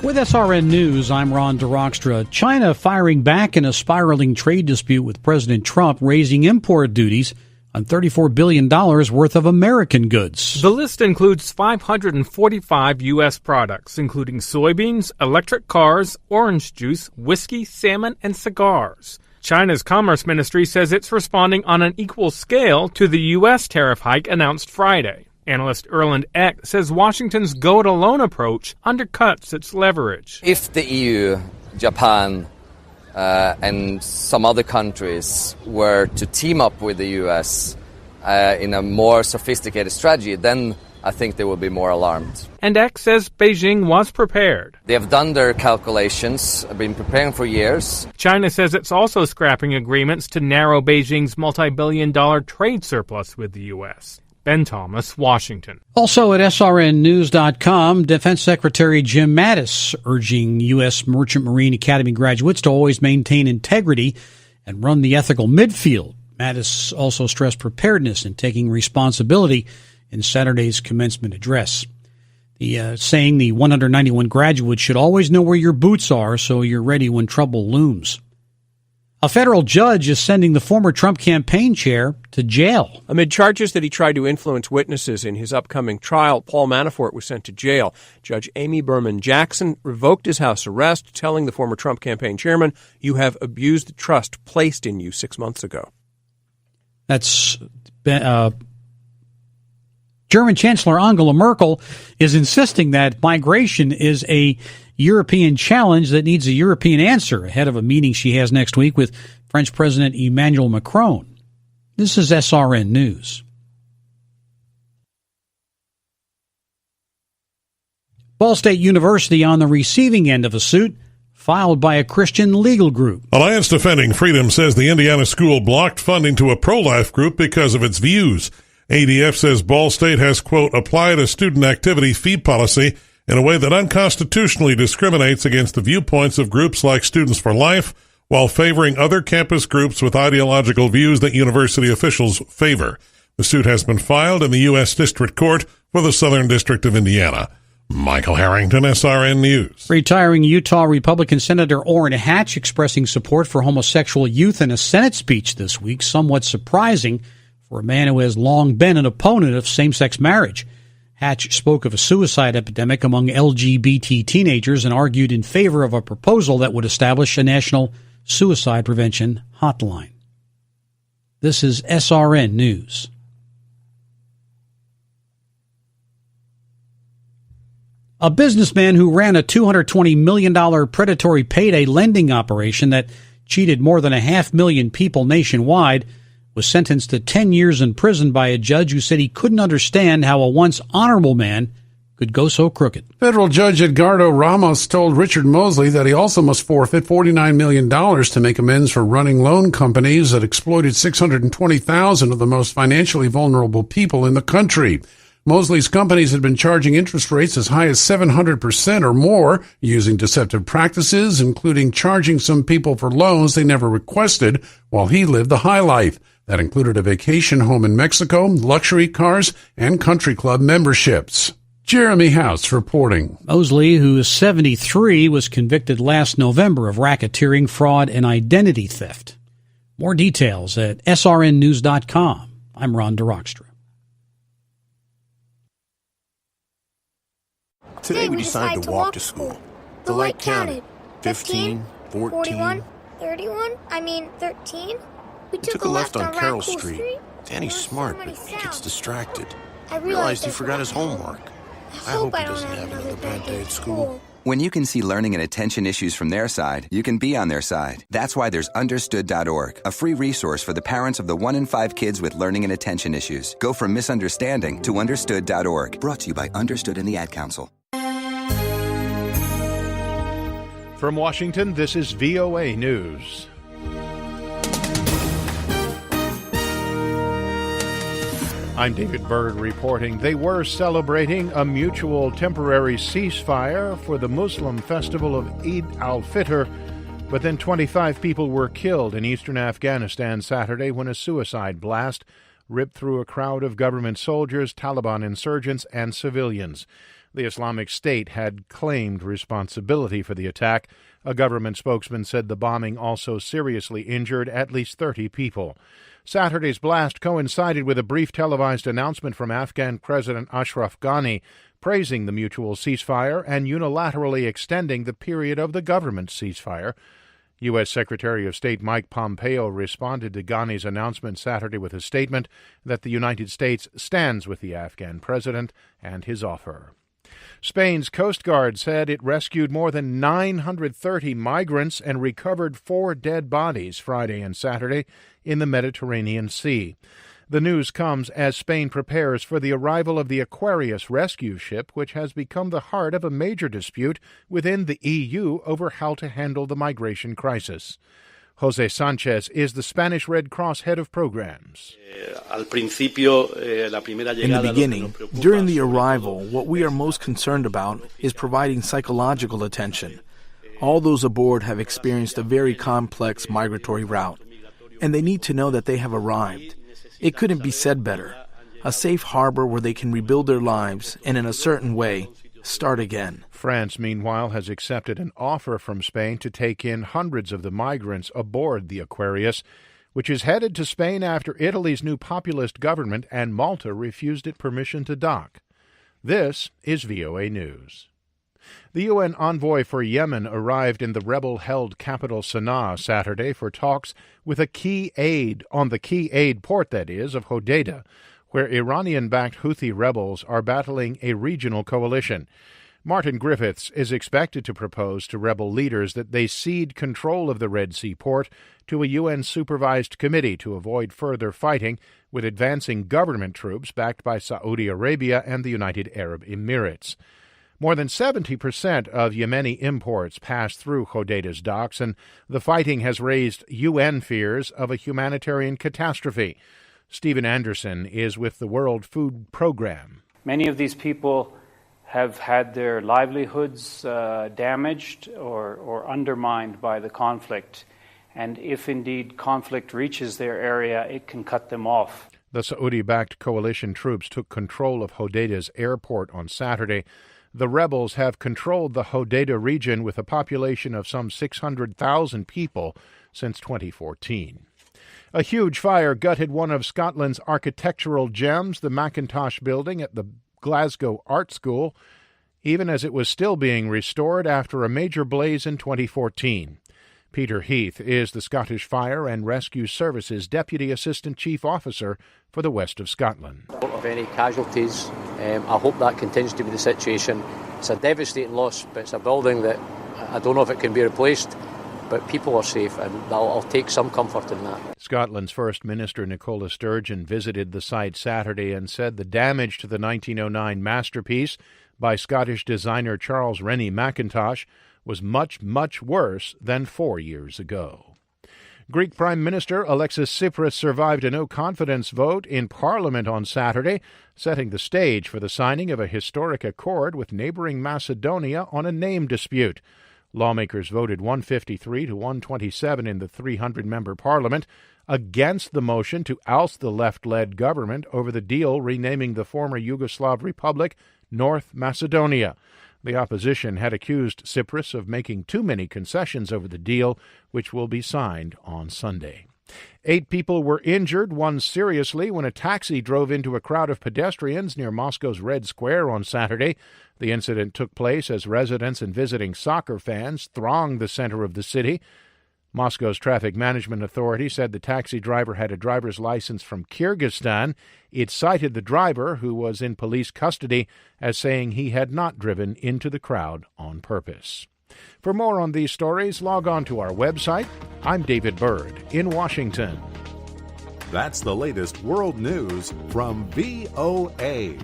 With SRN News, I'm Ron DeRockstra. China firing back in a spiraling trade dispute with President Trump, raising import duties on $34 billion worth of American goods. The list includes 545 U.S. products, including soybeans, electric cars, orange juice, whiskey, salmon, and cigars. China's Commerce Ministry says it's responding on an equal scale to the U.S. tariff hike announced Friday. Analyst Erland Eck says Washington's go-it-alone approach undercuts its leverage. If the EU, Japan, and some other countries were to team up with the U.S. In a more sophisticated strategy, then I think they will be more alarmed. And Eck says Beijing was prepared. They have done their calculations, have been preparing for years. China says it's also scrapping agreements to narrow Beijing's multi-billion-dollar trade surplus with the U.S. Ben Thomas, Washington. Also at srnnews.com, Defense Secretary Jim Mattis urging U.S. Merchant Marine Academy graduates to always maintain integrity and run the ethical midfield. Mattis also stressed preparedness and taking responsibility in Saturday's commencement address. Saying the 191 graduates should always know where your boots are so you're ready when trouble looms. A federal judge is sending the former Trump campaign chair to jail. Amid charges that he tried to influence witnesses in his upcoming trial, Paul Manafort was sent to jail. Judge Amy Berman Jackson revoked his house arrest, telling the former Trump campaign chairman, "You have abused the trust placed in you 6 months ago." That's German Chancellor Angela Merkel is insisting that migration is a European challenge that needs a European answer ahead of a meeting she has next week with French President Emmanuel Macron. This is SRN News. Ball State University on the receiving end of a suit filed by a Christian legal group. Alliance Defending Freedom says the Indiana school blocked funding to a pro-life group because of its views. ADF says Ball State has, quote, applied a student activity fee policy in a way that unconstitutionally discriminates against the viewpoints of groups like Students for Life while favoring other campus groups with ideological views that university officials favor. The suit has been filed in the U.S. District Court for the Southern District of Indiana. Michael Harrington, SRN News. Retiring Utah Republican Senator Orrin Hatch expressing support for homosexual youth in a Senate speech this week, somewhat surprising for a man who has long been an opponent of same-sex marriage. Hatch spoke of a suicide epidemic among LGBT teenagers and argued in favor of a proposal that would establish a national suicide prevention hotline. This is SRN News. A businessman who ran a $220 million predatory payday lending operation that cheated more than 500,000 people nationwide was sentenced to 10 years in prison by a judge who said he couldn't understand how a once honorable man could go so crooked. Federal Judge Edgardo Ramos told Richard Mosley that he also must forfeit $49 million to make amends for running loan companies that exploited 620,000 of the most financially vulnerable people in the country. Mosley's companies had been charging interest rates as high as 700% or more, using deceptive practices, including charging some people for loans they never requested while he lived the high life. That included a vacation home in Mexico, luxury cars, and country club memberships. Jeremy House reporting. Mosley, who is 73, was convicted last November of racketeering, fraud, and identity theft. More details at srnnews.com. I'm Ron DeRockstra. Today we decided to walk to school. The light counted. 15, 14, 41, 31, 13. We took a left on Carroll Street. Danny's smart, but he gets distracted. I realized he forgot his homework. I hope he doesn't have another bad day at school. When you can see learning and attention issues from their side, you can be on their side. That's why there's Understood.org, a free resource for the parents of the 1 in 5 kids with learning and attention issues. Go from misunderstanding to Understood.org. Brought to you by Understood and the Ad Council. From Washington, this is VOA News. I'm David Byrd reporting. They were celebrating a mutual temporary ceasefire for the Muslim festival of Eid al-Fitr But then 25 people were killed in eastern Afghanistan Saturday when a suicide blast ripped through a crowd of government soldiers, Taliban insurgents, and civilians. The Islamic State had claimed responsibility for the attack. A government spokesman said the bombing also seriously injured at least 30 people. Saturday's blast coincided with a brief televised announcement from Afghan President Ashraf Ghani praising the mutual ceasefire and unilaterally extending the period of the government ceasefire. U.S. Secretary of State Mike Pompeo responded to Ghani's announcement Saturday with a statement that the United States stands with the Afghan president and his offer. Spain's Coast Guard said it rescued more than 930 migrants and recovered 4 dead bodies Friday and Saturday in the Mediterranean Sea. The news comes as Spain prepares for the arrival of the Aquarius rescue ship, which has become the heart of a major dispute within the EU over how to handle the migration crisis. Jose Sanchez is the Spanish Red Cross head of programs. In the beginning, during the arrival, what we are most concerned about is providing psychological attention. All those aboard have experienced a very complex migratory route, and they need to know that they have arrived. It couldn't be said better. A safe harbor where they can rebuild their lives and, in a certain way, start again. France, meanwhile, has accepted an offer from Spain to take in hundreds of the migrants aboard the Aquarius, which is headed to Spain after Italy's new populist government and Malta refused it permission to dock. This is VOA News. The UN envoy for Yemen arrived in the rebel-held capital Sana'a Saturday for talks with the key aid port, that is, of Hodeidah, where Iranian-backed Houthi rebels are battling a regional coalition. Martin Griffiths is expected to propose to rebel leaders that they cede control of the Red Sea port to a UN-supervised committee to avoid further fighting with advancing government troops backed by Saudi Arabia and the United Arab Emirates. More than 70% of Yemeni imports pass through Hodeidah's docks, and the fighting has raised UN fears of a humanitarian catastrophe. Stephen Anderson is with the World Food Program. Many of these people have had their livelihoods damaged or undermined by the conflict, and if indeed conflict reaches their area, it can cut them off. The Saudi-backed coalition troops took control of Hodeidah's airport on Saturday. The rebels have controlled the Hodeidah region with a population of some 600,000 people since 2014. A huge fire gutted one of Scotland's architectural gems, the Mackintosh Building at the Glasgow Art School, even as it was still being restored after a major blaze in 2014. Peter Heath is the Scottish Fire and Rescue Services Deputy Assistant Chief Officer for the west of Scotland. Don't have any casualties. I hope that continues to be the situation. It's a devastating loss, but it's a building that I don't know if it can be replaced, but people are safe, and I'll take some comfort in that. Scotland's First Minister Nicola Sturgeon visited the site Saturday and said the damage to the 1909 masterpiece by Scottish designer Charles Rennie Mackintosh was much, much worse than 4 years ago. Greek Prime Minister Alexis Tsipras survived a no-confidence vote in Parliament on Saturday, setting the stage for the signing of a historic accord with neighboring Macedonia on a name dispute. Lawmakers voted 153 to 127 in the 300-member parliament against the motion to oust the left-led government over the deal renaming the former Yugoslav republic North Macedonia. The opposition had accused Tsipras of making too many concessions over the deal, which will be signed on Sunday. 8 people were injured, one seriously, when a taxi drove into a crowd of pedestrians near Moscow's Red Square on Saturday. The incident took place as residents and visiting soccer fans thronged the center of the city. Moscow's Traffic Management Authority said the taxi driver had a driver's license from Kyrgyzstan. It cited the driver, who was in police custody, as saying he had not driven into the crowd on purpose. For more on these stories, log on to our website. I'm David Byrd in Washington. That's the latest world news from VOA.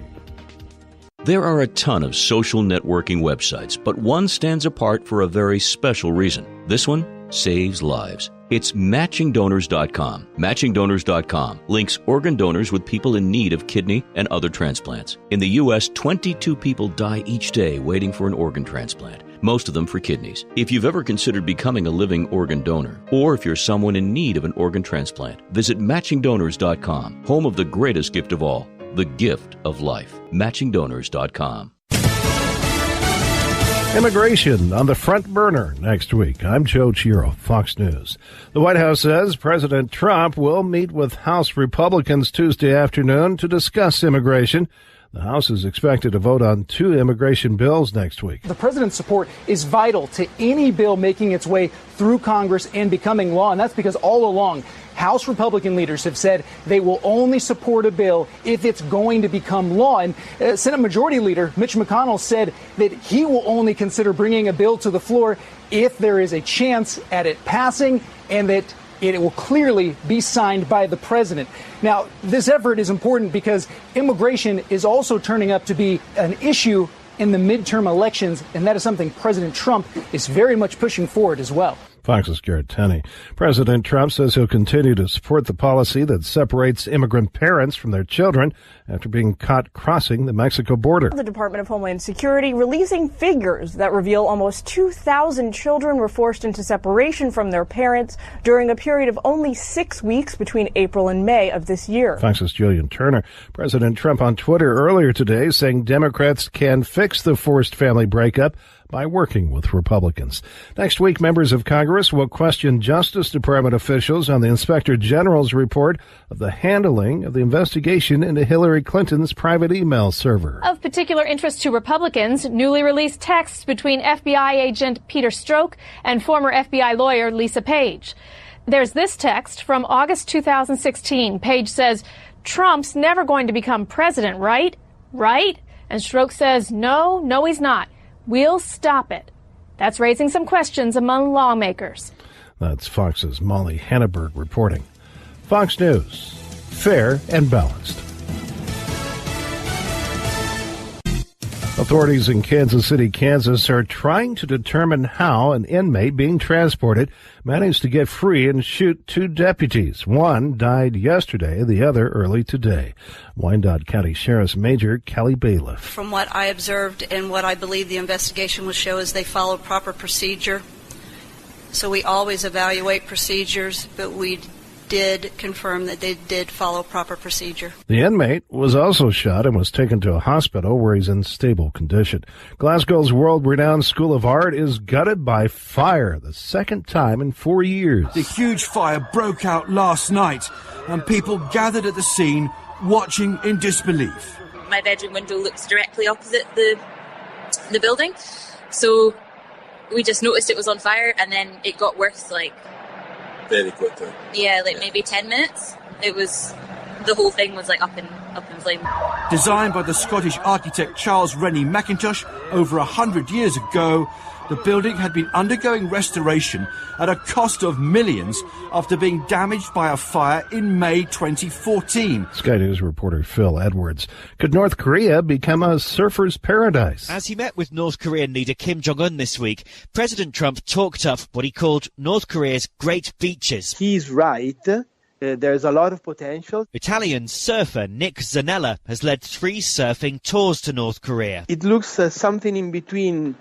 There are a ton of social networking websites, but one stands apart for a very special reason. This one saves lives. It's MatchingDonors.com. MatchingDonors.com links organ donors with people in need of kidney and other transplants. In the U.S., 22 people die each day waiting for an organ transplant. most of them for kidneys. If you've ever considered becoming a living organ donor, or if you're someone in need of an organ transplant, visit MatchingDonors.com, home of the greatest gift of all, the gift of life. MatchingDonors.com. Immigration on the front burner next week. I'm Joe Chiro, Fox News. The White House says President Trump will meet with House Republicans Tuesday afternoon to discuss immigration. The House is expected to vote on 2 immigration bills next week. The president's support is vital to any bill making its way through Congress and becoming law, and that's because all along, House Republican leaders have said they will only support a bill if it's going to become law. And Senate Majority Leader Mitch McConnell said that he will only consider bringing a bill to the floor if there is a chance at it passing and that it will clearly be signed by the president. Now, this effort is important because immigration is also turning up to be an issue in the midterm elections, and that is something President Trump is very much pushing forward as well. Fox's Garrett Tenney. President Trump says he'll continue to support the policy that separates immigrant parents from their children after being caught crossing the Mexico border. The Department of Homeland Security releasing figures that reveal almost 2,000 children were forced into separation from their parents during a period of only 6 weeks between April and May of this year. Fox's Julian Turner. President Trump on Twitter earlier today saying Democrats can fix the forced family breakup by working with Republicans. Next week, members of Congress will question Justice Department officials on the Inspector General's report of the handling of the investigation into Hillary Clinton's private email server. Of particular interest to Republicans, newly released texts between FBI agent Peter Strzok and former FBI lawyer Lisa Page. There's this text from August 2016. Page says, "Trump's never going to become president, right? Right?" And Strzok says, no, he's not. We'll stop it. That's raising some questions among lawmakers. That's Fox's Molly Hanneberg reporting. Fox News, fair and balanced. Authorities in Kansas City, Kansas are trying to determine how an inmate being transported managed to get free and shoot 2 deputies. One died yesterday, the other early today. Wyandotte County Sheriff's Major Kelly Bailiff. From what I observed and what I believe the investigation will show is they followed proper procedure. So we always evaluate procedures, but we did confirm that they did follow proper procedure. The inmate was also shot and was taken to a hospital where he's in stable condition. Glasgow's world-renowned School of Art is gutted by fire, the second time in 4 years. The huge fire broke out last night, and people gathered at the scene watching in disbelief. My bedroom window looks directly opposite the building, so we just noticed it was on fire, and then it got worse, very quickly. Yeah, maybe 10 minutes. The whole thing was up in flame. Designed by the Scottish architect Charles Rennie Mackintosh over 100 years ago, the building had been undergoing restoration at a cost of millions after being damaged by a fire in May 2014. Sky News reporter Phil Edwards. Could North Korea become a surfer's paradise? As he met with North Korean leader Kim Jong-un this week, President Trump talked up what he called North Korea's great beaches. He's right. There's a lot of potential. Italian surfer Nick Zanella has led 3 surfing tours to North Korea. It looks something in between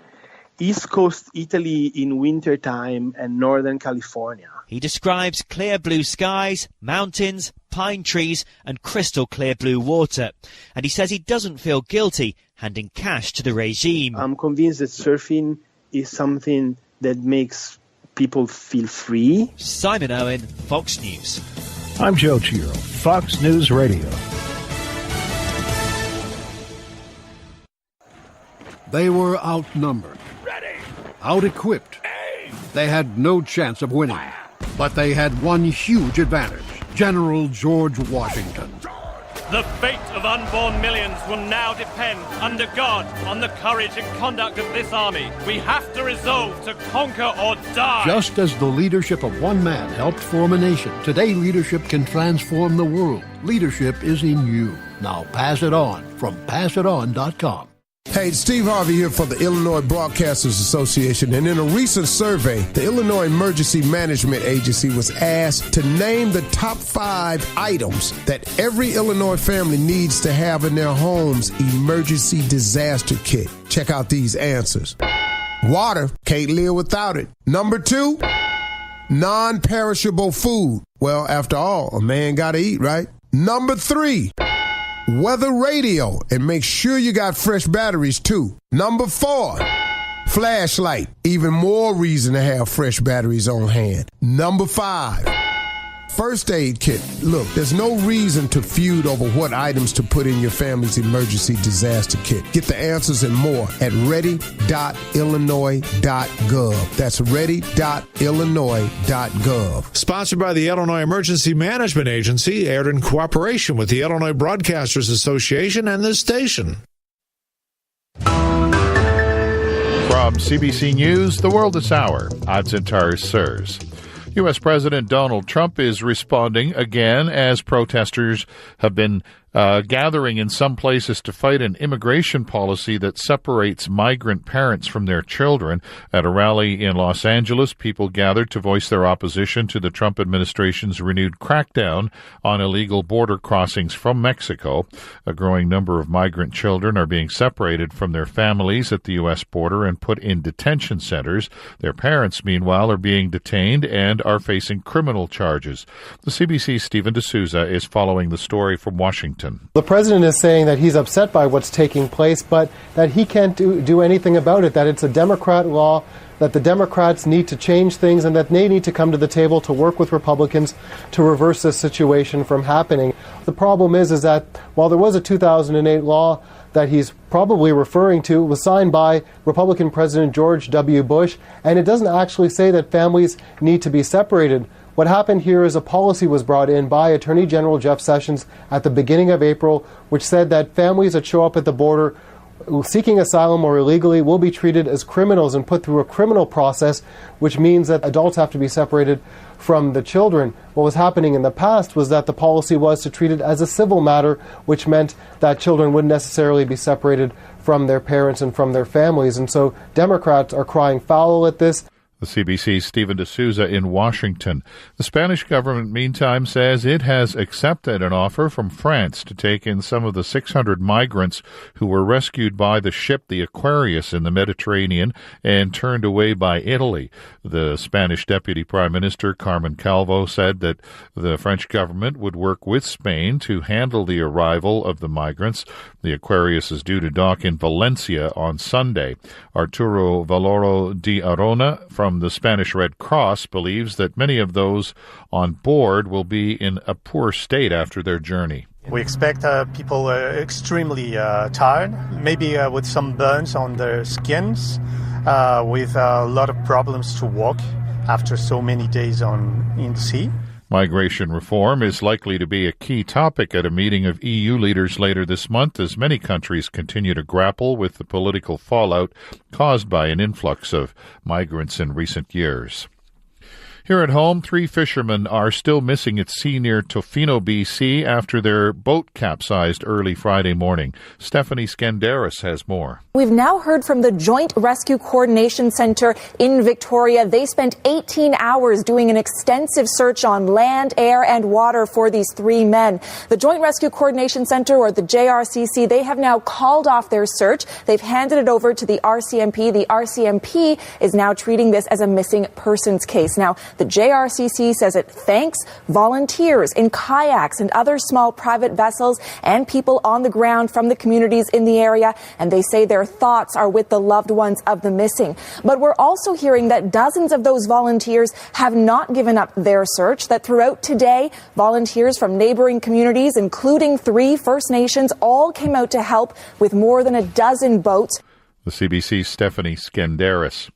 East Coast Italy in wintertime and Northern California. He describes clear blue skies, mountains, pine trees and crystal clear blue water. And he says he doesn't feel guilty handing cash to the regime. I'm convinced that surfing is something that makes people feel free. Simon Owen, Fox News. I'm Joe Chiro, Fox News Radio. They were outnumbered, out-equipped. They had no chance of winning, but they had one huge advantage: General George Washington. The fate of unborn millions will now depend, under God, on the courage and conduct of this army. We have to resolve to conquer or die. Just as the leadership of one man helped form a nation, today leadership can transform the world. Leadership is in you. Now pass it on from passiton.com. Hey, Steve Harvey here for the Illinois Broadcasters Association, and in a recent survey, the Illinois Emergency Management Agency was asked to name the top 5 items that every Illinois family needs to have in their home's emergency disaster kit. Check out these answers. Water, can't live without it. Number 2, non-perishable food. Well, after all, a man gotta eat, right? Number 3, weather radio, and make sure you got fresh batteries too. Number 4, flashlight, even more reason to have fresh batteries on hand. Number 5, first aid kit. Look, there's no reason to feud over what items to put in your family's emergency disaster kit. Get the answers and more at ready.illinois.gov. That's ready.illinois.gov. Sponsored by the Illinois Emergency Management Agency, aired in cooperation with the Illinois Broadcasters Association and this station. From CBC News, The World This Hour, I'm Zintar Sirs. U.S. President Donald Trump is responding again as protesters have been gathering in some places to fight an immigration policy that separates migrant parents from their children. At a rally in Los Angeles, people gathered to voice their opposition to the Trump administration's renewed crackdown on illegal border crossings from Mexico. A growing number of migrant children are being separated from their families at the U.S. border and put in detention centers. Their parents, meanwhile, are being detained and are facing criminal charges. The CBC's Stephen D'Souza is following the story from Washington. The president is saying that he's upset by what's taking place, but that he can't do anything about it, that it's a Democrat law, that the Democrats need to change things, and that they need to come to the table to work with Republicans to reverse this situation from happening. The problem is that while there was a 2008 law that he's probably referring to, it was signed by Republican President George W. Bush, and it doesn't actually say that families need to be separated. What happened here is a policy was brought in by Attorney General Jeff Sessions at the beginning of April, which said that families that show up at the border seeking asylum or illegally will be treated as criminals and put through a criminal process, which means that adults have to be separated from the children. What was happening in the past was that the policy was to treat it as a civil matter, which meant that children wouldn't necessarily be separated from their parents and from their families. And so Democrats are crying foul at this. The CBC's Stephen D'Souza in Washington. The Spanish government, meantime, says it has accepted an offer from France to take in some of the 600 migrants who were rescued by the ship the Aquarius in the Mediterranean and turned away by Italy. The Spanish Deputy Prime Minister, Carmen Calvo, said that the French government would work with Spain to handle the arrival of the migrants. The Aquarius is due to dock in Valencia on Sunday. Arturo Valoro de Arona from the Spanish Red Cross believes that many of those on board will be in a poor state after their journey. We expect people extremely tired, maybe with some burns on their skins, with a lot of problems to walk after so many days in the sea. Migration reform is likely to be a key topic at a meeting of EU leaders later this month as many countries continue to grapple with the political fallout caused by an influx of migrants in recent years. Here at home, 3 fishermen are still missing at sea near Tofino, BC, after their boat capsized early Friday morning. Stephanie Skandaris has more. We've now heard from the Joint Rescue Coordination Center in Victoria. They spent 18 hours doing an extensive search on land, air, and water for these 3 men. The Joint Rescue Coordination Center, or the JRCC, they have now called off their search. They've handed it over to the RCMP. The RCMP is now treating this as a missing persons case. Now, the JRCC says it thanks volunteers in kayaks and other small private vessels and people on the ground from the communities in the area, and they say their thoughts are with the loved ones of the missing. But we're also hearing that dozens of those volunteers have not given up their search, that throughout today, volunteers from neighboring communities, including 3 First Nations, all came out to help with more than a dozen boats. The CBC's Stephanie Skandaris.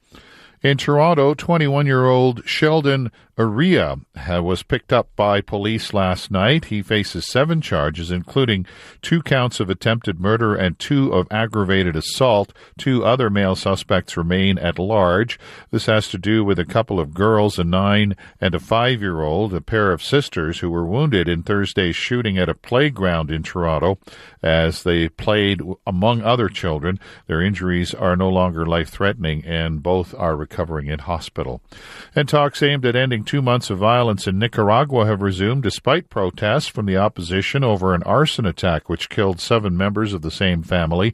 In Toronto, 21-year-old Sheldon Uria was picked up by police last night. He faces 7 charges, including 2 counts of attempted murder and 2 of aggravated assault. 2 other male suspects remain at large. This has to do with a couple of girls, a 9 and a 5-year-old, a pair of sisters who were wounded in Thursday's shooting at a playground in Toronto as they played among other children. Their injuries are no longer life-threatening, and both are recovering in hospital. And talks aimed at ending 2 months of violence in Nicaragua have resumed despite protests from the opposition over an arson attack which killed 7 members of the same family.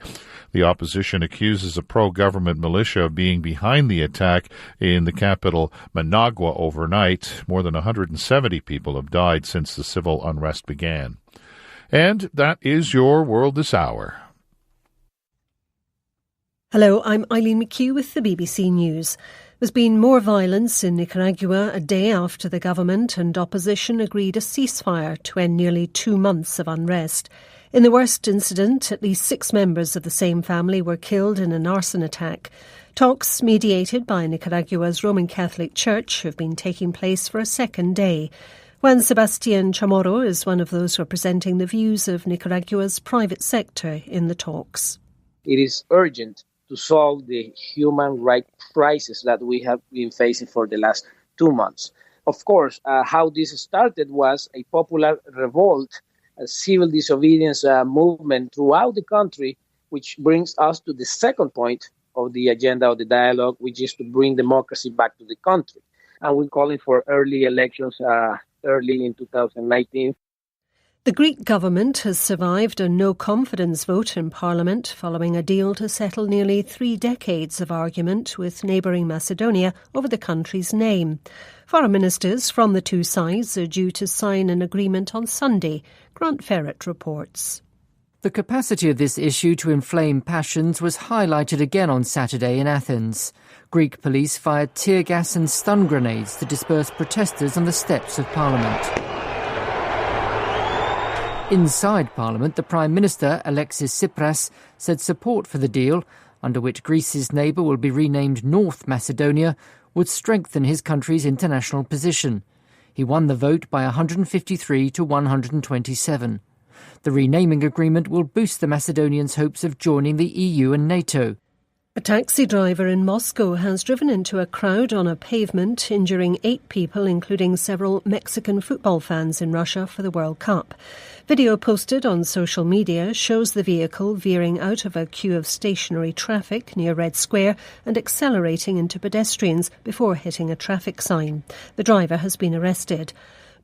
The opposition accuses a pro-government militia of being behind the attack in the capital Managua overnight. More than 170 people have died since the civil unrest began. And that is your World This Hour. Hello, I'm Eileen McHugh with the BBC News. There's been more violence in Nicaragua a day after the government and opposition agreed a ceasefire to end nearly 2 months of unrest. In the worst incident, at least 6 members of the same family were killed in an arson attack. Talks mediated by Nicaragua's Roman Catholic Church have been taking place for a second day. Juan Sebastián Chamorro is one of those representing the views of Nicaragua's private sector in the talks. It is urgent to solve the human rights crisis that we have been facing for the last 2 months. Of course, how this started was a popular revolt, a civil disobedience movement throughout the country, which brings us to the second point of the agenda of the dialogue, which is to bring democracy back to the country. And we're calling for early elections early in 2019. The Greek government has survived a no-confidence vote in Parliament following a deal to settle nearly 3 decades of argument with neighbouring Macedonia over the country's name. Foreign ministers from the two sides are due to sign an agreement on Sunday. Grant Ferret reports. The capacity of this issue to inflame passions was highlighted again on Saturday in Athens. Greek police fired tear gas and stun grenades to disperse protesters on the steps of Parliament. Inside Parliament, the Prime Minister, Alexis Tsipras, said support for the deal, under which Greece's neighbour will be renamed North Macedonia, would strengthen his country's international position. He won the vote by 153 to 127. The renaming agreement will boost the Macedonians' hopes of joining the EU and NATO. A taxi driver in Moscow has driven into a crowd on a pavement, injuring 8 people, including several Mexican football fans in Russia for the World Cup. Video posted on social media shows the vehicle veering out of a queue of stationary traffic near Red Square and accelerating into pedestrians before hitting a traffic sign. The driver has been arrested.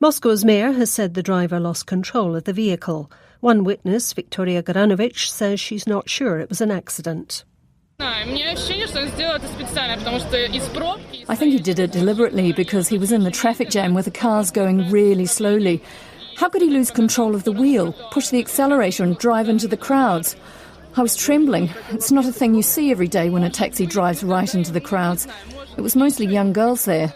Moscow's mayor has said the driver lost control of the vehicle. One witness, Victoria Garanovich, says she's not sure it was an accident. I think he did it deliberately because he was in the traffic jam with the cars going really slowly. How could he lose control of the wheel, push the accelerator and drive into the crowds? I was trembling. It's not a thing you see every day when a taxi drives right into the crowds. It was mostly young girls there.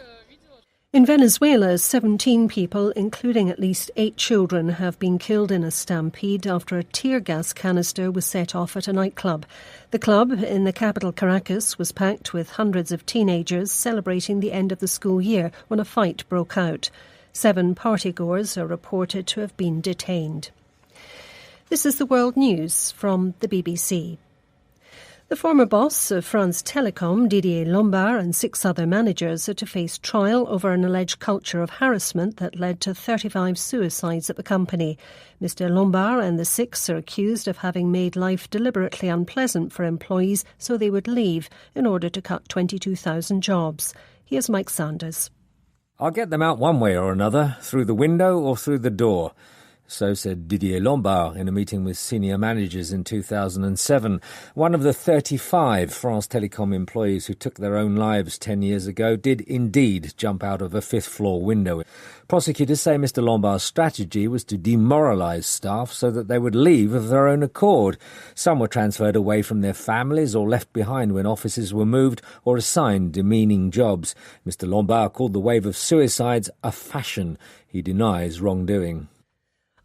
In Venezuela, 17 people, including at least 8 children, have been killed in a stampede after a tear gas canister was set off at a nightclub. The club in the capital Caracas was packed with hundreds of teenagers celebrating the end of the school year when a fight broke out. 7 partygoers are reported to have been detained. This is the World News from the BBC. The former boss of France Telecom, Didier Lombard, and 6 other managers are to face trial over an alleged culture of harassment that led to 35 suicides at the company. Mr. Lombard and the 6 are accused of having made life deliberately unpleasant for employees so they would leave in order to cut 22,000 jobs. Here's Mike Sanders. I'll get them out one way or another, through the window or through the door. So said Didier Lombard in a meeting with senior managers in 2007. One of the 35 France Telecom employees who took their own lives 10 years ago did indeed jump out of a 5th-floor window. Prosecutors say Mr. Lombard's strategy was to demoralise staff so that they would leave of their own accord. Some were transferred away from their families or left behind when offices were moved or assigned demeaning jobs. Mr. Lombard called the wave of suicides a fashion. He denies wrongdoing.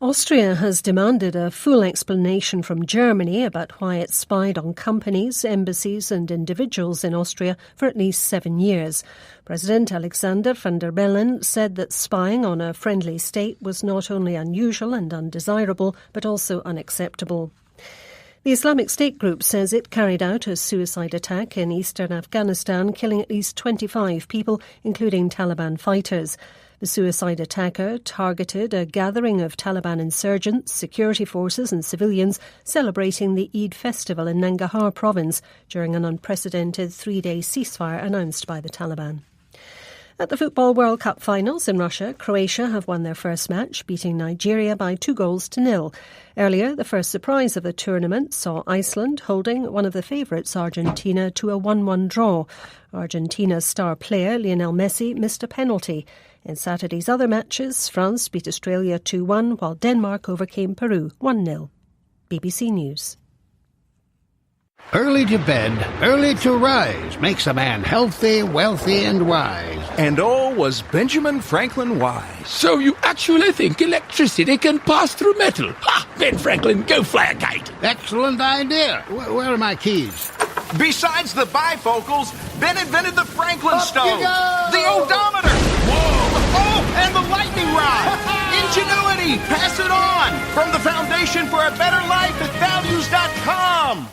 Austria has demanded a full explanation from Germany about why it spied on companies, embassies and individuals in Austria for at least 7 years. President Alexander van der Bellen said that spying on a friendly state was not only unusual and undesirable, but also unacceptable. The Islamic State group says it carried out a suicide attack in eastern Afghanistan, killing at least 25 people, including Taliban fighters. The suicide attacker targeted a gathering of Taliban insurgents, security forces and civilians celebrating the Eid festival in Nangarhar province during an unprecedented 3-day ceasefire announced by the Taliban. At the Football World Cup finals in Russia, Croatia have won their first match, beating Nigeria by 2-0. Earlier, the first surprise of the tournament saw Iceland holding one of the favourites, Argentina, to a 1-1 draw. Argentina's star player, Lionel Messi, missed a penalty. In Saturday's other matches, France beat Australia 2-1, while Denmark overcame Peru 1-0. BBC News. Early to bed, early to rise makes a man healthy, wealthy, and wise. And all was Benjamin Franklin wise. So you actually think electricity can pass through metal? Ha! Ben Franklin, go fly a kite. Excellent idea. Where are my keys? Besides the bifocals, Ben invented the Franklin stove, the odometer, whoa, oh, and the lightning rod. Ingenuity, pass it on. From the Foundation for a Better Life at values.com.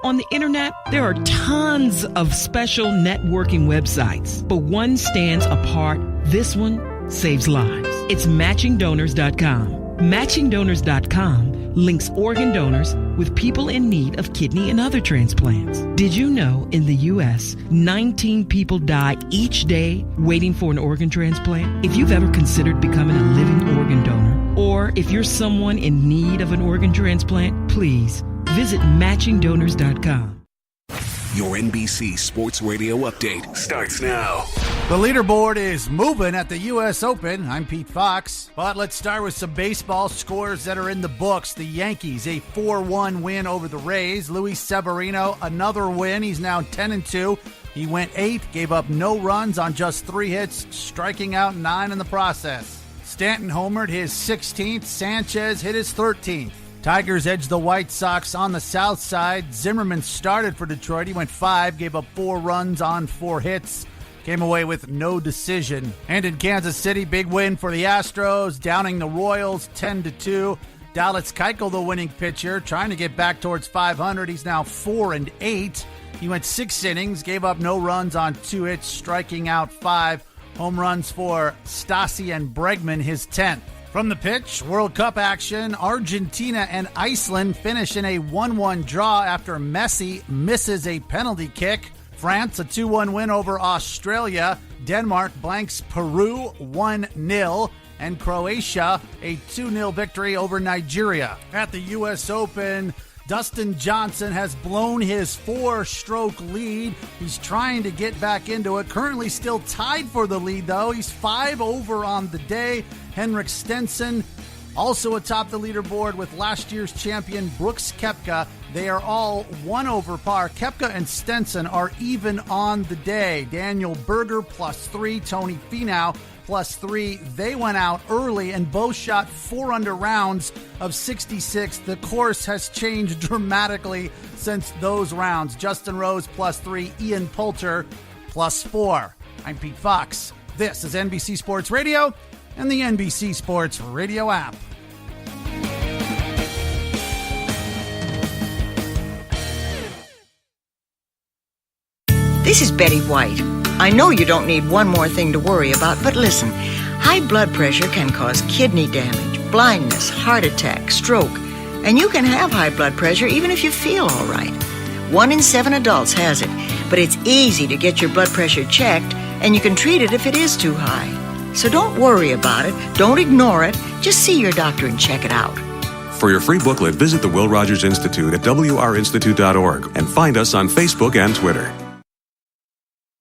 On the internet, there are tons of special networking websites, but one stands apart. This one saves lives. It's matchingdonors.com. Matchingdonors.com links organ donors with people in need of kidney and other transplants. Did you know in the U.S., 19 people die each day waiting for an organ transplant? If you've ever considered becoming a living organ donor, or if you're someone in need of an organ transplant, please visit matchingdonors.com. Your NBC Sports Radio update starts now. The leaderboard is moving at the U.S. Open. I'm Pete Fox. But let's start with some baseball scores that are in the books. The Yankees, a 4-1 win over the Rays. Luis Severino, another win. He's now 10-2. He went 8th, gave up no runs on just 3 hits, striking out 9 in the process. Stanton homered his 16th. Sanchez hit his 13th. Tigers edged the White Sox on the south side. Zimmerman started for Detroit. He went 5, gave up 4 runs on 4 hits. Came away with no decision. And in Kansas City, big win for the Astros, downing the Royals 10-2. Dallas Keuchel, the winning pitcher, trying to get back towards 500. He's now 4-8. He went 6 innings, gave up no runs on 2 hits, striking out 5. Home runs for Stassi and Bregman, his 10th. From the pitch, World Cup action, Argentina and Iceland finish in a 1-1 draw after Messi misses a penalty kick. France, a 2-1 win over Australia. Denmark blanks Peru 1-0. And Croatia, a 2-0 victory over Nigeria. At the U.S. Open, Dustin Johnson has blown his 4-stroke lead. He's trying to get back into it. Currently still tied for the lead, though. He's 5 over on the day. Henrik Stenson also atop the leaderboard with last year's champion Brooks Koepka. They are all 1 over par. Koepka and Stenson are even on the day. Daniel Berger +3, Tony Finau +3. They went out early and both shot 4 under rounds of 66. The course has changed dramatically since those rounds. Justin Rose +3, Ian Poulter +4. I'm Pete Fox. This is NBC Sports Radio and the NBC Sports Radio app. This is Betty White. I know you don't need one more thing to worry about, but listen. High blood pressure can cause kidney damage, blindness, heart attack, stroke, and you can have high blood pressure even if you feel all right. 1 in 7 adults has it, but it's easy to get your blood pressure checked, and you can treat it if it is too high. So don't worry about it. Don't ignore it. Just see your doctor and check it out. For your free booklet, visit the Will Rogers Institute at wrinstitute.org and find us on Facebook and Twitter.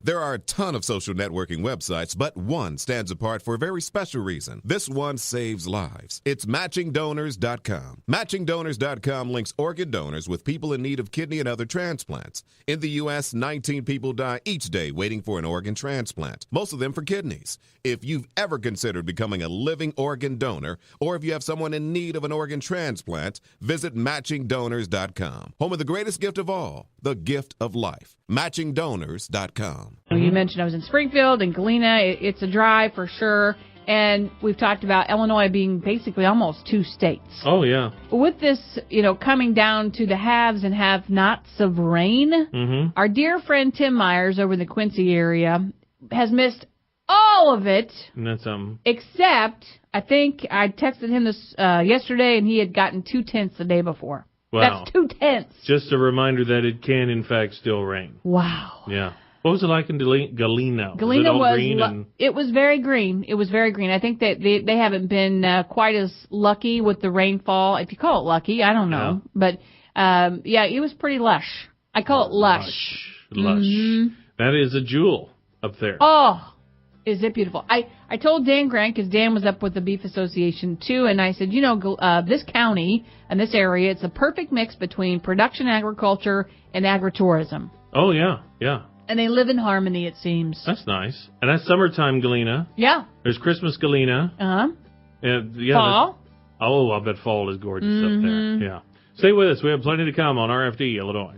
There are a ton of social networking websites, but one stands apart for a very special reason. This one saves lives. It's matchingdonors.com. Matchingdonors.com links organ donors with people in need of kidney and other transplants. In the U.S., 19 people die each day waiting for an organ transplant, most of them for kidneys. If you've ever considered becoming a living organ donor, or if you have someone in need of an organ transplant, visit matchingdonors.com. Home of the greatest gift of all, the gift of life. Matchingdonors.com. You mentioned I was in Springfield and Galena. It's a drive for sure. And we've talked about Illinois being basically almost 2 states. Oh, yeah. With this, coming down to the haves and have-nots of rain, our dear friend Tim Myers over in the Quincy area has missed all of it. And that's except, I think I texted him this yesterday, and he had gotten 2/10 the day before. Wow. That's 2/10. Just a reminder that it can, in fact, still rain. Wow. Yeah. What was it like in Galena? Galena was it was very green. It was very green. I think that they haven't been quite as lucky with the rainfall. If you call it lucky, I don't know. Yeah. But, it was pretty lush. I call it lush. Lush. Mm-hmm. That is a jewel up there. Oh, is it beautiful? I told Dan Grant, because Dan was up with the Beef Association too, and I said, this county and this area, it's a perfect mix between production agriculture and agritourism. Oh, yeah, yeah. And they live in harmony, it seems. That's nice. And that's summertime Galena. Yeah. There's Christmas Galena. Uh-huh. And, fall. I bet fall is gorgeous up there. Yeah. Stay with us. We have plenty to come on RFD, Illinois.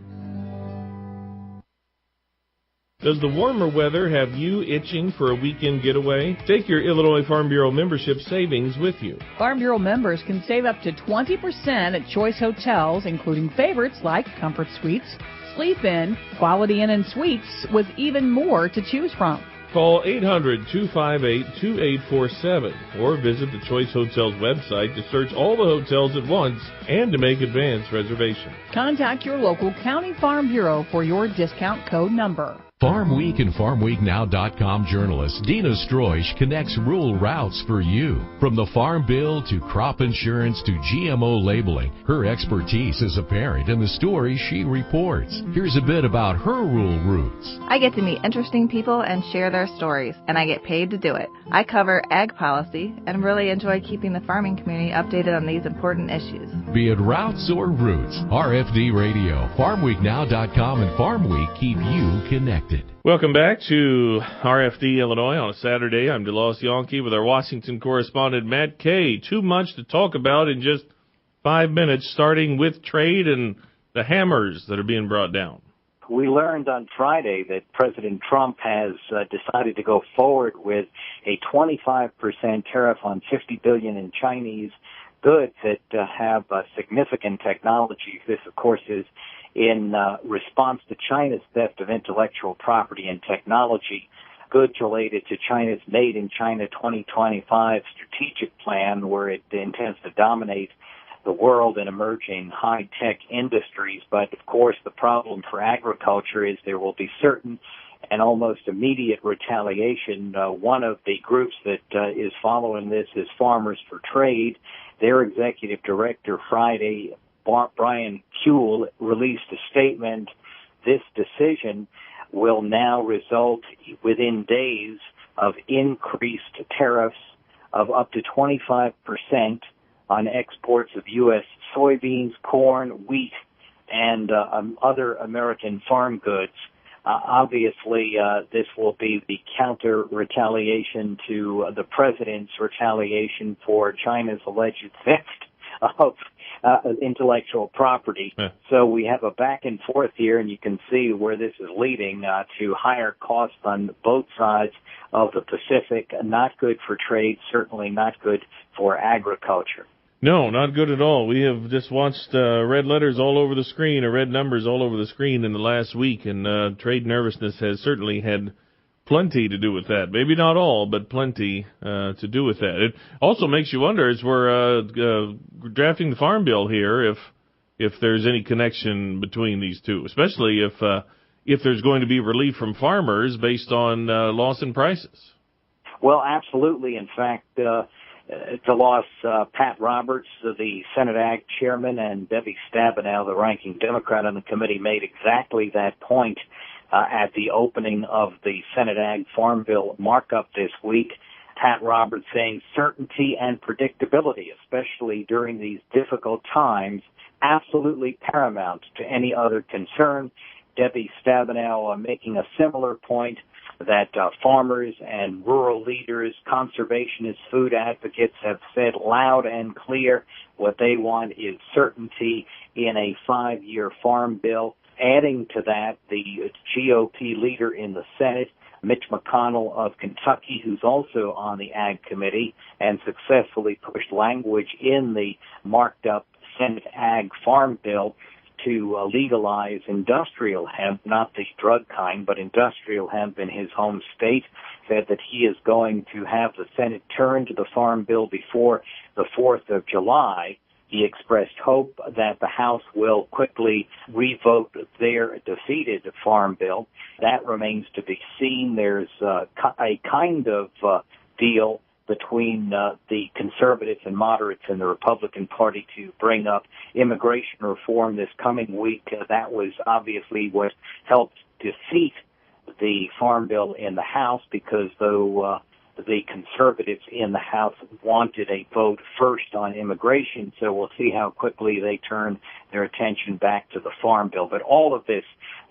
Does the warmer weather have you itching for a weekend getaway? Take your Illinois Farm Bureau membership savings with you. Farm Bureau members can save up to 20% at choice hotels, including favorites like Comfort Suites, Sleep Inn, Quality Inn and Suites, with even more to choose from. Call 800-258-2847 or visit the Choice Hotels website to search all the hotels at once and to make advance reservations. Contact your local County Farm Bureau for your discount code number. Farm Week and FarmWeekNow.com journalist Dina Stroish connects rural routes for you. From the Farm Bill to crop insurance to GMO labeling, her expertise is apparent in the stories she reports. Here's a bit about her rural roots. I get to meet interesting people and share their stories, and I get paid to do it. I cover ag policy and really enjoy keeping the farming community updated on these important issues. Be it routes or roots, RFD Radio, FarmWeekNow.com, and Farm Week keep you connected. Welcome back to RFD Illinois on a Saturday. I'm DeLoss Yonke with our Washington correspondent Matt Kay. Too much to talk about in just 5 minutes, starting with trade and the hammers that are being brought down. We learned on Friday that President Trump has decided to go forward with a 25% tariff on $50 billion in Chinese goods that have significant technology. This, of course, is in response to China's theft of intellectual property and technology, goods related to China's Made in China 2025 strategic plan, where it intends to dominate the world in emerging high-tech industries. But, of course, the problem for agriculture is there will be certain and almost immediate retaliation. One of the groups that is following this is Farmers for Trade. Their executive director Friday, Brian Kuehl, released a statement. This decision will now result within days of increased tariffs of up to 25% on exports of U.S. soybeans, corn, wheat, and other American farm goods. Obviously, this will be the counter retaliation to the president's retaliation for China's alleged theft of intellectual property. Yeah. So we have a back and forth here, and you can see where this is leading to higher costs on both sides of the Pacific. Not good for trade, certainly not good for agriculture. No, not good at all. We have just watched red letters all over the screen, or red numbers all over the screen in the last week, and trade nervousness has certainly had plenty to do with that. Maybe not all, but plenty to do with that. It also makes you wonder, as we're drafting the Farm Bill here, if there's any connection between these two, especially if there's going to be relief from farmers based on loss in prices. Well, absolutely. In fact, DeLoss, Pat Roberts, the Senate Ag chairman, and Debbie Stabenow, the ranking Democrat on the committee, made exactly that point at the opening of the Senate Ag Farm Bill markup this week. Pat Roberts saying certainty and predictability, especially during these difficult times, absolutely paramount to any other concern. Debbie Stabenow making a similar point that farmers and rural leaders, conservationists, food advocates have said loud and clear what they want is certainty in a 5-year farm bill. Adding to that, the GOP leader in the Senate, Mitch McConnell of Kentucky, who's also on the Ag Committee and successfully pushed language in the marked up Senate Ag Farm Bill to legalize industrial hemp, not the drug kind, but industrial hemp in his home state, said that he is going to have the Senate turn to the Farm Bill before the 4th of July He expressed hope that the House will quickly revote their defeated farm bill. That remains to be seen. There's a kind of deal between the conservatives and moderates in the Republican Party to bring up immigration reform this coming week. That was obviously what helped defeat the farm bill in the House, because though the conservatives in the House wanted a vote first on immigration, so we'll see how quickly they turn their attention back to the farm bill. But all of this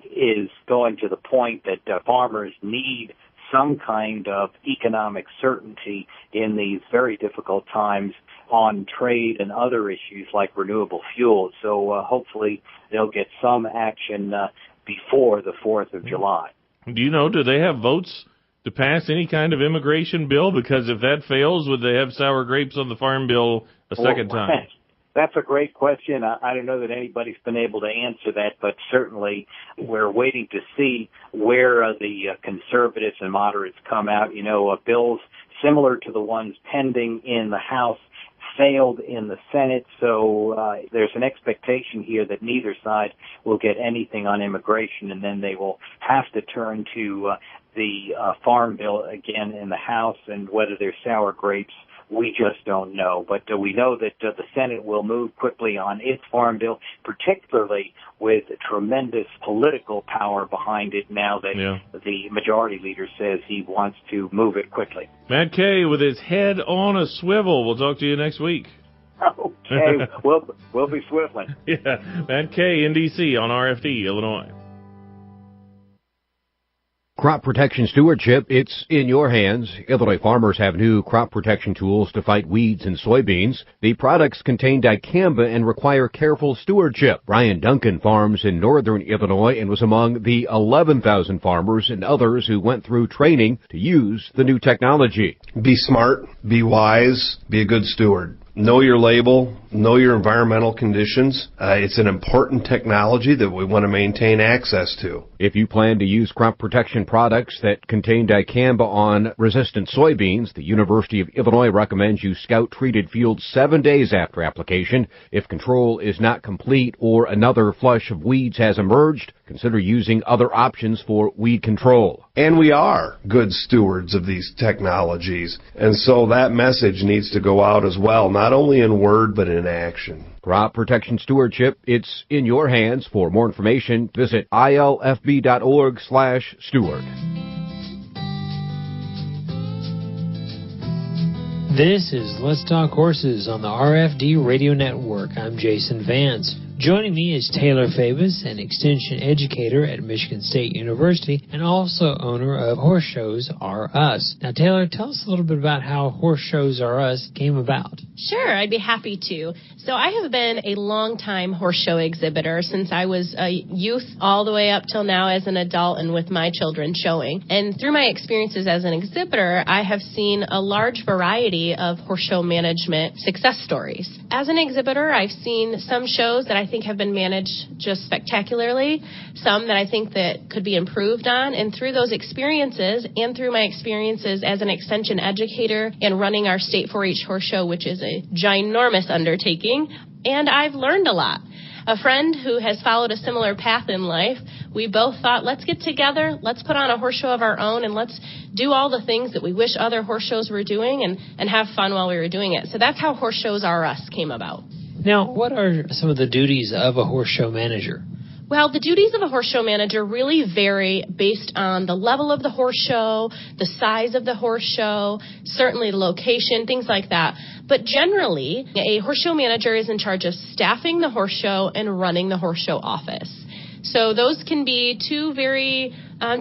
is going to the point that farmers need some kind of economic certainty in these very difficult times on trade and other issues like renewable fuels. So hopefully they'll get some action before the 4th of July. Do you know, do they have votes to pass any kind of immigration bill? Because if that fails, would they have sour grapes on the farm bill a second time? That's a great question. I don't know that anybody's been able to answer that, but certainly we're waiting to see where the conservatives and moderates come out. You know, bills similar to the ones pending in the House failed in the Senate, so there's an expectation here that neither side will get anything on immigration, and then they will have to turn to the farm bill again in the House, and whether there's sour grapes, we just don't know. But we know that the Senate will move quickly on its farm bill, particularly with tremendous political power behind it now that the majority leader says he wants to move it quickly. Matt Kay with his head on a swivel. We'll talk to you next week. Okay, we'll be swiveling. Yeah, Matt Kay in D.C. on RFD, Illinois. Crop protection stewardship, it's in your hands. Illinois farmers have new crop protection tools to fight weeds in soybeans. The products contain dicamba and require careful stewardship. Brian Duncan farms in northern Illinois and was among the 11,000 farmers and others who went through training to use the new technology. Be smart, be wise, be a good steward. Know your label, know your environmental conditions. It's an important technology that we want to maintain access to. If you plan to use crop protection products that contain dicamba on resistant soybeans, the University of Illinois recommends you scout treated fields 7 days after application. If control is not complete or another flush of weeds has emerged, consider using other options for weed control. And we are good stewards of these technologies, and so that message needs to go out as well, not only in word but in action. Crop protection stewardship, it's in your hands. For more information, visit ilfb.org/steward. This is Let's Talk Horses on the RFD Radio Network. I'm Jason Vance. Joining me is Taylor Fabus, an extension educator at Michigan State University and also owner of Horse Shows Are Us. Now, Taylor, tell us a little bit about how Horse Shows Are Us came about. Sure, I'd be happy to. So I have been a long-time horse show exhibitor since I was a youth all the way up till now as an adult and with my children showing. And through my experiences as an exhibitor, I have seen a large variety of horse show management success stories. As an exhibitor, I've seen some shows that I think have been managed just spectacularly, some that I think that could be improved on, and through those experiences and through my experiences as an extension educator and running our State 4-H horse show, which is a ginormous undertaking, and I've learned a lot. A friend who has followed a similar path in life, we both thought, let's get together, let's put on a horse show of our own, and let's do all the things that we wish other horse shows were doing and have fun while we were doing it. So that's how Horse Shows Are Us came about. Now, what are some of the duties of a horse show manager? Well, the duties of a horse show manager really vary based on the level of the horse show, the size of the horse show, certainly the location, things like that. But generally, a horse show manager is in charge of staffing the horse show and running the horse show office. So those can be two very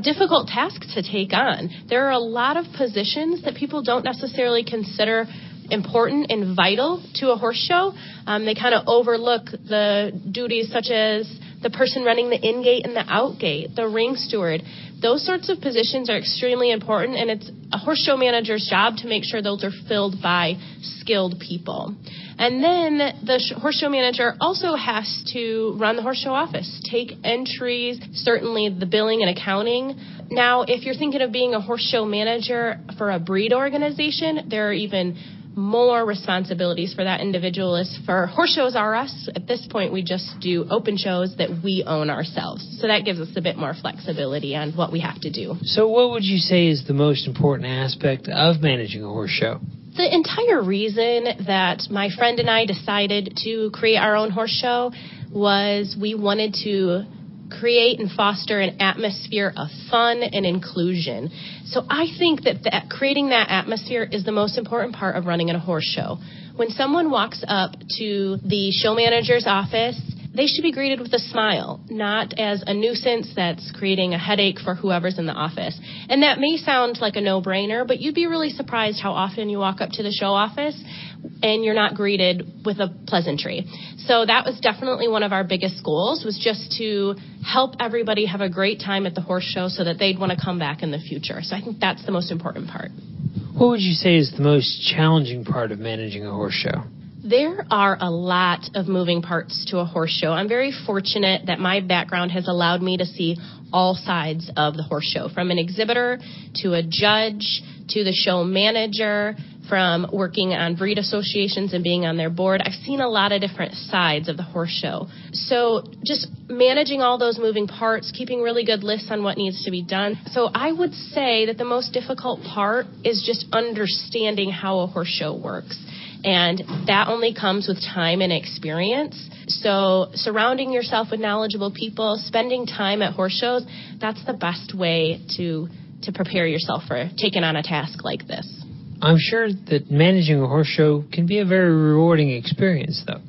difficult tasks to take on. There are a lot of positions that people don't necessarily consider important and vital to a horse show. They kind of overlook the duties such as the person running the in-gate and the out-gate, the ring steward. Those sorts of positions are extremely important, and it's a horse show manager's job to make sure those are filled by skilled people. And then the horse show manager also has to run the horse show office, take entries, certainly the billing and accounting. Now, if you're thinking of being a horse show manager for a breed organization, there are even more responsibilities for that individual is for Horse Shows R Us. At this point, we just do open shows that we own ourselves. So that gives us a bit more flexibility on what we have to do. So what would you say is the most important aspect of managing a horse show? The entire reason that my friend and I decided to create our own horse show was we wanted to create and foster an atmosphere of fun and inclusion. So I think that creating that atmosphere is the most important part of running a horse show. When someone walks up to the show manager's office, they should be greeted with a smile, not as a nuisance that's creating a headache for whoever's in the office. And that may sound like a no-brainer, but you'd be really surprised how often you walk up to the show office and you're not greeted with a pleasantry. So that was definitely one of our biggest goals, was just to help everybody have a great time at the horse show so that they'd want to come back in the future. So I think that's the most important part. What would you say is the most challenging part of managing a horse show? There are a lot of moving parts to a horse show. I'm very fortunate that my background has allowed me to see all sides of the horse show, from an exhibitor to a judge to the show manager, from working on breed associations and being on their board. I've seen a lot of different sides of the horse show. So just managing all those moving parts, keeping really good lists on what needs to be done. So I would say that the most difficult part is just understanding how a horse show works. And that only comes with time and experience. So surrounding yourself with knowledgeable people, spending time at horse shows, that's the best way to prepare yourself for taking on a task like this. I'm sure that managing a horse show can be a very rewarding experience, though.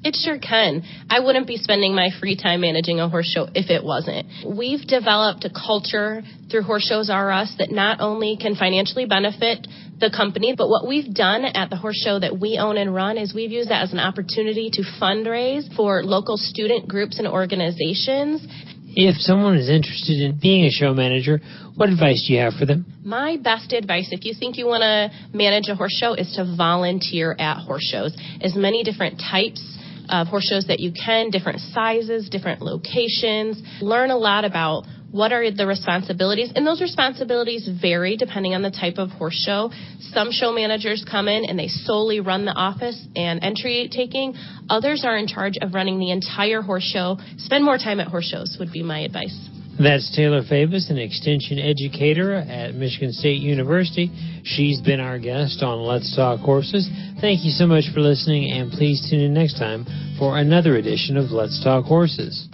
It sure can. I wouldn't be spending my free time managing a horse show if it wasn't. We've developed a culture through Horse Shows R Us that not only can financially benefit the company, but what we've done at the horse show that we own and run is we've used that as an opportunity to fundraise for local student groups and organizations. If someone is interested in being a show manager, what advice do you have for them? My best advice, if you think you want to manage a horse show, is to volunteer at horse shows. As many different types of horse shows that you can, different sizes, different locations. Learn a lot about what are the responsibilities, and those responsibilities vary depending on the type of horse show. Some show managers come in and they solely run the office and entry taking. Others are in charge of running the entire horse show. Spend more time at horse shows would be my advice. That's Taylor Fabus, an extension educator at Michigan State University. She's been our guest on Let's Talk Horses. Thank you so much for listening, and please tune in next time for another edition of Let's Talk Horses.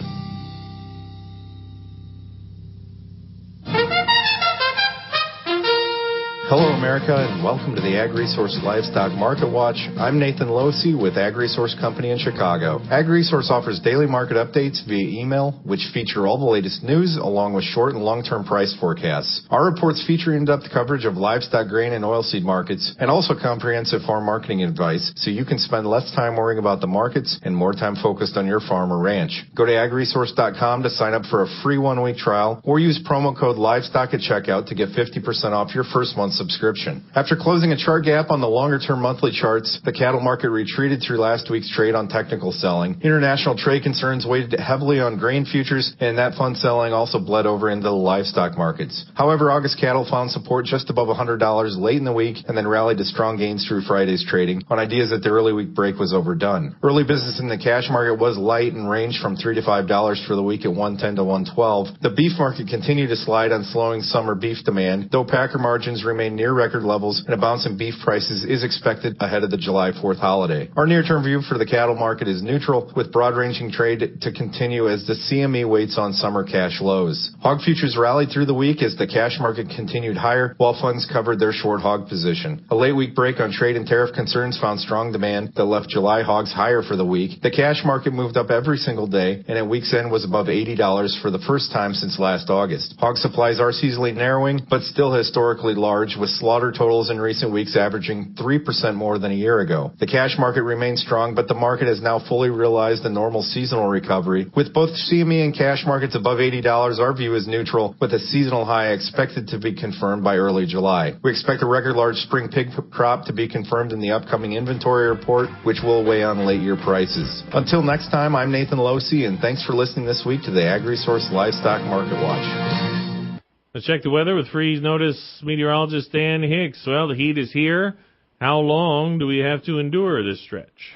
Hello, America, and welcome to the AgResource Livestock Market Watch. I'm Nathan Losey with AgResource Company in Chicago. AgResource offers daily market updates via email, which feature all the latest news along with short and long-term price forecasts. Our reports feature in-depth coverage of livestock, grain, and oilseed markets, and also comprehensive farm marketing advice, so you can spend less time worrying about the markets and more time focused on your farm or ranch. Go to agresource.com to sign up for a free one-week trial, or use promo code LIVESTOCK at checkout to get 50% off your first month's subscription. After closing a chart gap on the longer-term monthly charts, the cattle market retreated through last week's trade on technical selling. International trade concerns weighed heavily on grain futures, and that fund selling also bled over into the livestock markets. However, August cattle found support just above $100 late in the week and then rallied to strong gains through Friday's trading on ideas that the early week break was overdone. Early business in the cash market was light and ranged from $3 to $5 for the week at $110 to $112. The beef market continued to slide on slowing summer beef demand, though packer margins remain near record levels, and a bounce in beef prices is expected ahead of the July 4th holiday. Our near-term view for the cattle market is neutral, with broad-ranging trade to continue as the CME waits on summer cash lows. Hog futures rallied through the week as the cash market continued higher, while funds covered their short hog position. A late week break on trade and tariff concerns found strong demand that left July hogs higher for the week. The cash market moved up every single day, and at week's end was above $80 for the first time since last August. Hog supplies are seasonally narrowing, but still historically large, with slaughter totals in recent weeks averaging 3% more than a year ago. The cash market remains strong, but the market has now fully realized the normal seasonal recovery. With both CME and cash markets above $80, our view is neutral, with a seasonal high expected to be confirmed by early July. We expect a record large spring pig crop to be confirmed in the upcoming inventory report, which will weigh on late year prices. Until next time, I'm Nathan Losey, and thanks for listening this week to the AgResource Livestock Market Watch. Let's check the weather with freeze notice meteorologist Dan Hicks. Well, the heat is here. How long do we have to endure this stretch?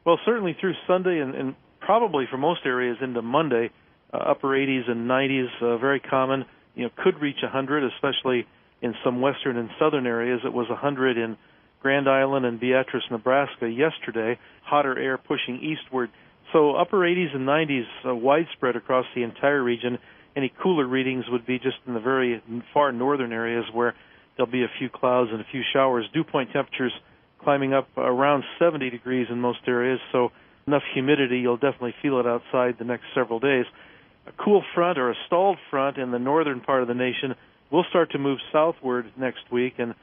Well, certainly through Sunday and probably for most areas into Monday, upper 80s and 90s, very common. Could reach 100, especially in some western and southern areas. It was 100 in Grand Island and Beatrice, Nebraska yesterday. Hotter air pushing eastward. So upper 80s and 90s widespread across the entire region. Any cooler readings would be just in the very far northern areas where there'll be a few clouds and a few showers. Dew point temperatures climbing up around 70 degrees in most areas, so enough humidity you'll definitely feel it outside the next several days. A cool front or a stalled front in the northern part of the nation will start to move southward next week, and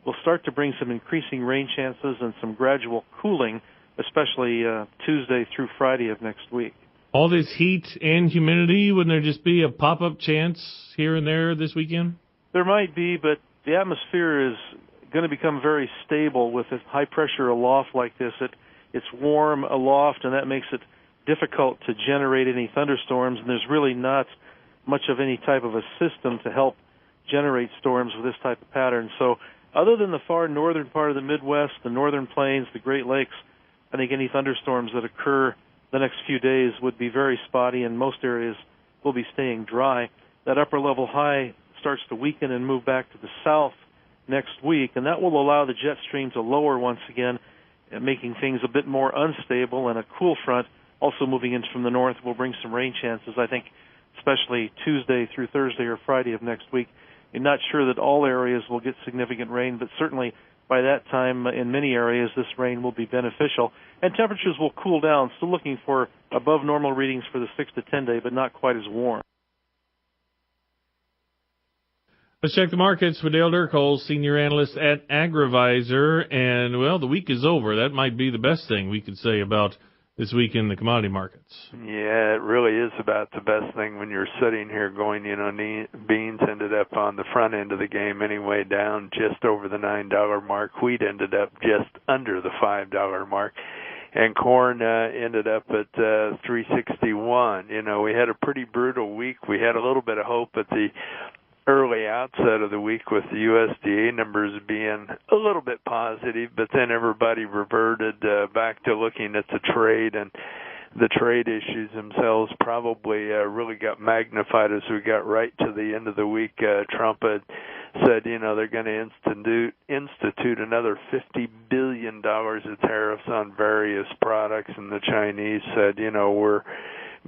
will start to bring some increasing rain chances and some gradual cooling, especially Tuesday through Friday of next week. All this heat and humidity, wouldn't there just be a pop-up chance here and there this weekend? There might be, but the atmosphere is going to become very stable with a high pressure aloft like this. It's warm aloft, and that makes it difficult to generate any thunderstorms, and there's really not much of any type of a system to help generate storms with this type of pattern. So other than the far northern part of the Midwest, the northern plains, the Great Lakes, I think any thunderstorms that occur the next few days would be very spotty, and most areas will be staying dry. That upper level high starts to weaken and move back to the south next week, and that will allow the jet stream to lower once again, making things a bit more unstable, and a cool front also moving in from the north will bring some rain chances, I think, especially Tuesday through Thursday or Friday of next week. I'm not sure that all areas will get significant rain, but certainly by that time in many areas this rain will be beneficial, and temperatures will cool down, still looking for above normal readings for the 6 to 10 day, but not quite as warm. Let's check the markets with Dale Dirkholes, senior analyst at AgriVisor. And, well, the week is over. That might be the best thing we could say about this week in the commodity markets. Yeah, it really is about the best thing when you're sitting here going, beans ended up on the front end of the game anyway, down just over the $9 mark. Wheat ended up just under the $5 mark. And corn ended up at $3.61. We had a pretty brutal week. We had a little bit of hope at the early outset of the week with the USDA numbers being a little bit positive, but then everybody reverted back to looking at the trade, and the trade issues themselves probably really got magnified as we got right to the end of the week. Trump had said, they're going to institute another $50 billion of tariffs on various products, and the Chinese said, we're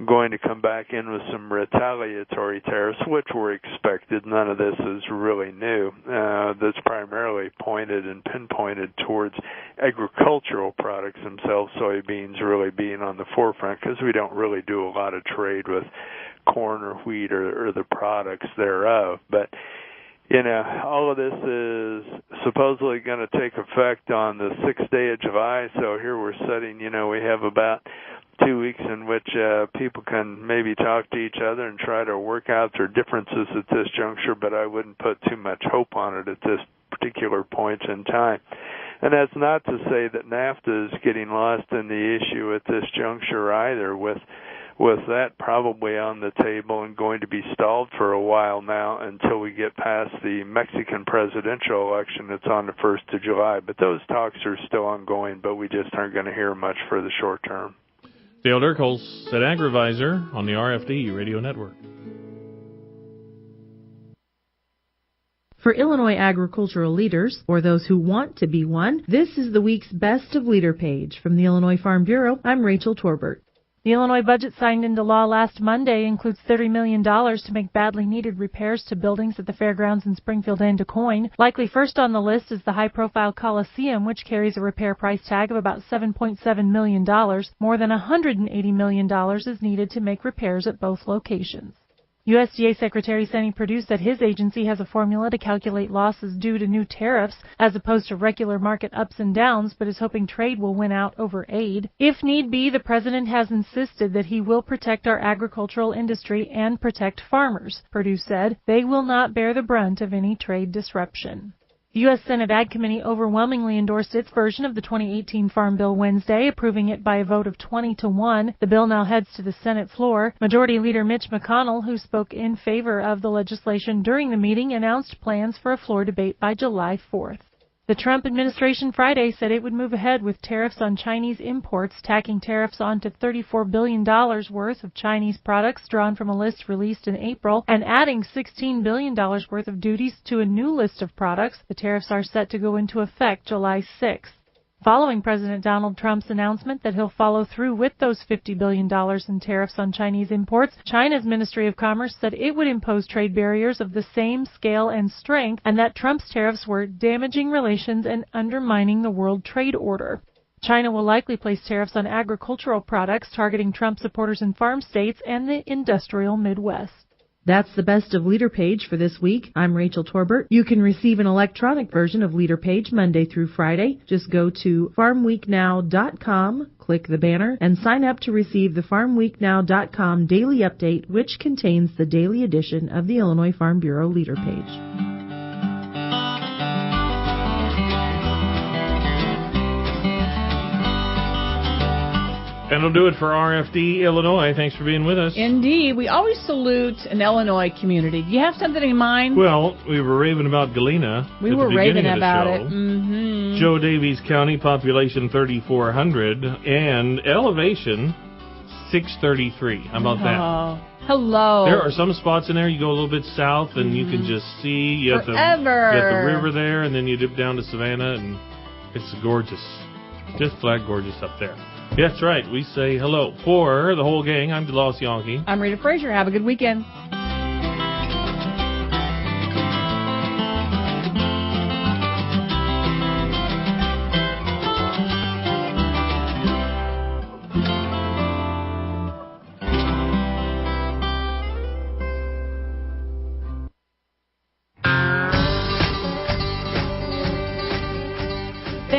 going to come back in with some retaliatory tariffs, which were expected. None of this is really new. That's primarily pointed and pinpointed towards agricultural products themselves, soybeans really being on the forefront, because we don't really do a lot of trade with corn or wheat or the products thereof. But all of this is supposedly going to take effect on the 6th day of July, so here we're sitting, we have about 2 weeks in which people can maybe talk to each other and try to work out their differences at this juncture, but I wouldn't put too much hope on it at this particular point in time. And that's not to say that NAFTA is getting lost in the issue at this juncture either, with that probably on the table and going to be stalled for a while now until we get past the Mexican presidential election that's on the 1st of July. But those talks are still ongoing, but we just aren't going to hear much for the short term. Dale Dirkholes at AgriVisor on the RFD Radio Network. For Illinois agricultural leaders, or those who want to be one, this is the week's Best of Leader page. From the Illinois Farm Bureau, I'm Rachel Torbert. The Illinois budget signed into law last Monday includes $30 million to make badly needed repairs to buildings at the fairgrounds in Springfield and DuQuoin. Likely first on the list is the high-profile Coliseum, which carries a repair price tag of about $7.7 million. More than $180 million is needed to make repairs at both locations. USDA Secretary Sonny Perdue said his agency has a formula to calculate losses due to new tariffs as opposed to regular market ups and downs, but is hoping trade will win out over aid. If need be, the president has insisted that he will protect our agricultural industry and protect farmers. Perdue said they will not bear the brunt of any trade disruption. The U.S. Senate Ag Committee overwhelmingly endorsed its version of the 2018 Farm Bill Wednesday, approving it by a vote of 20-1. The bill now heads to the Senate floor. Majority Leader Mitch McConnell, who spoke in favor of the legislation during the meeting, announced plans for a floor debate by July 4th. The Trump administration Friday said it would move ahead with tariffs on Chinese imports, tacking tariffs onto $34 billion worth of Chinese products drawn from a list released in April, and adding $16 billion worth of duties to a new list of products. The tariffs are set to go into effect July 6th. Following President Donald Trump's announcement that he'll follow through with those $50 billion in tariffs on Chinese imports, China's Ministry of Commerce said it would impose trade barriers of the same scale and strength, and that Trump's tariffs were damaging relations and undermining the World Trade Order. China will likely place tariffs on agricultural products targeting Trump supporters in farm states and the industrial Midwest. That's the Best of Leader Page for this week. I'm Rachel Torbert. You can receive an electronic version of Leader Page Monday through Friday. Just go to farmweeknow.com, click the banner, and sign up to receive the farmweeknow.com daily update, which contains the daily edition of the Illinois Farm Bureau Leader Page. That'll do it for RFD Illinois. Thanks for being with us. Indeed. We always salute an Illinois community. Do you have something in mind? Well, we were raving about Galena. We were raving about it. Mm-hmm. Joe Davies County, population 3,400, and elevation 633. How about that? Hello. There are some spots in there you go a little bit south and you can just see. You have Forever. You have the river there, and then you dip down to Savannah, and it's gorgeous. Just flat gorgeous up there. That's right. We say hello. For the whole gang, I'm DeLoss Yankee. I'm Rita Frazier. Have a good weekend.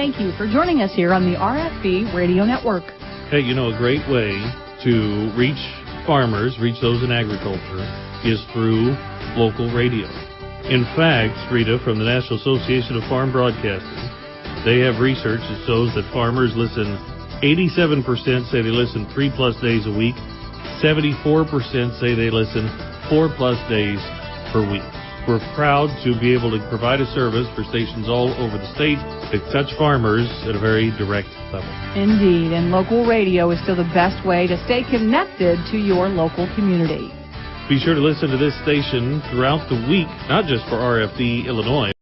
Thank you for joining us here on the RFB Radio Network. Hey, you know, a great way to reach farmers, reach those in agriculture, is through local radio. In fact, Rita, from the National Association of Farm Broadcasting, they have research that shows that farmers listen, 87% say they listen 3+ days a week, 74% say they listen 4+ days per week. We're proud to be able to provide a service for stations all over the state that touch farmers at a very direct level. Indeed, and local radio is still the best way to stay connected to your local community. Be sure to listen to this station throughout the week, not just for RFD Illinois.